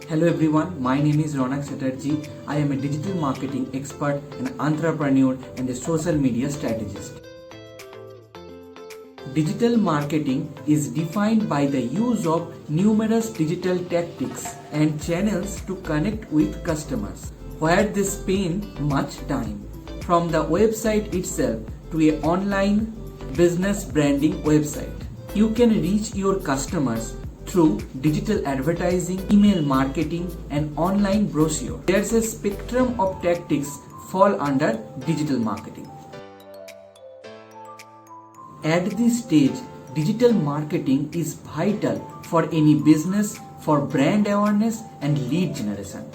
Hello everyone, my name is Ronak Chatterjee. I am a digital marketing expert, an entrepreneur and a social media strategist. Digital marketing is defined by the use of numerous digital tactics and channels to connect with customers, where they spend much time. From the website itself to an online business branding website, you can reach your customers through digital advertising, email marketing, and online brochure. There's a spectrum of tactics fall under digital marketing. At this stage, digital marketing is vital for any business for brand awareness and lead generation.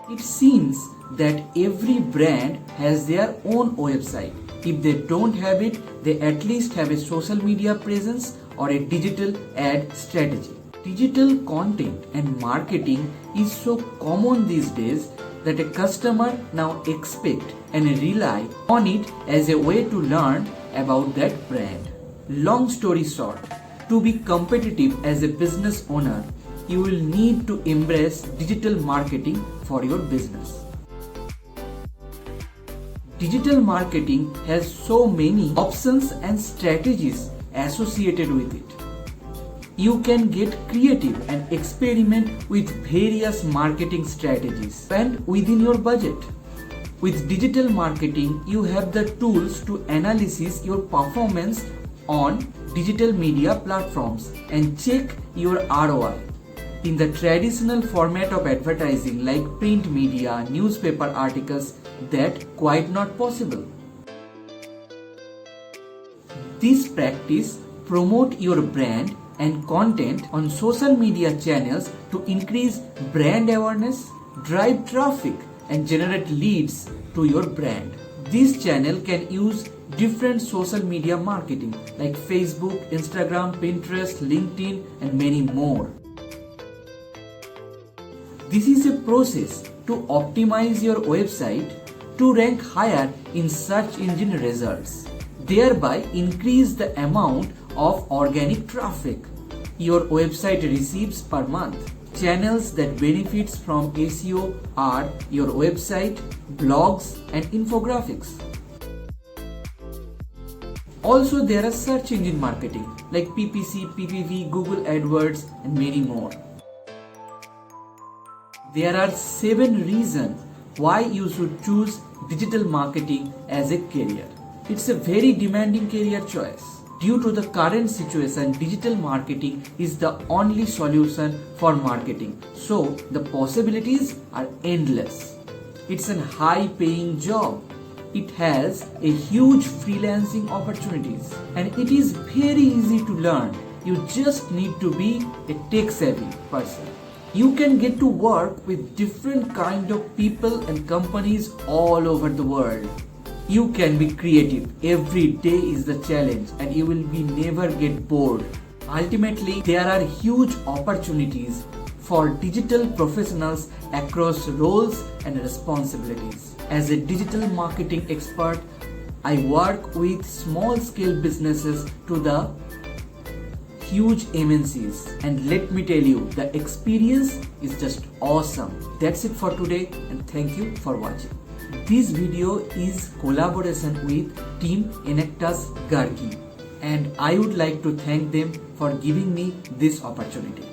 It seems that every brand has their own website. If they don't have it, they at least have a social media presence or a digital ad strategy. Digital content and marketing is so common these days that a customer now expect and rely on it as a way to learn about that brand. Long story short, to be competitive as a business owner, you will need to embrace digital marketing for your business. Digital marketing has so many options and strategies associated with it. You can get creative and experiment with various marketing strategies and within your budget. With digital marketing, you have the tools to analyze your performance on digital media platforms and check your ROI. In the traditional format of advertising like print media, newspaper articles, that quite not possible. This practice promote your brand and content on social media channels to increase brand awareness, drive traffic, and generate leads to your brand. This channel can use different social media marketing like Facebook, Instagram, Pinterest, LinkedIn, and many more. This is a process to optimize your website to rank higher in search engine results, thereby increase the amount of organic traffic your website receives per month. Channels that benefits from SEO are your website, blogs, and infographics. Also, there are search engine marketing like PPC, PPV, Google AdWords, and many more. There are 7 reasons why you should choose digital marketing as a career. It's a very demanding career choice. Due to the current situation, digital marketing is the only solution for marketing. So, the possibilities are endless. It's a high-paying job. It has a huge freelancing opportunities and it is very easy to learn. You just need to be a tech-savvy person. You can get to work with different kind of people and companies all over the world. You can be creative. Every day is the challenge and you will be never get bored. Ultimately, there are huge opportunities for digital professionals across roles and responsibilities. As a digital marketing expert, I work with small scale businesses to the huge MNCs, and let me tell you, the experience is just awesome. That's it for today and thank you for watching. This video is collaboration with Team Enactus Gargi and I would like to thank them for giving me this opportunity.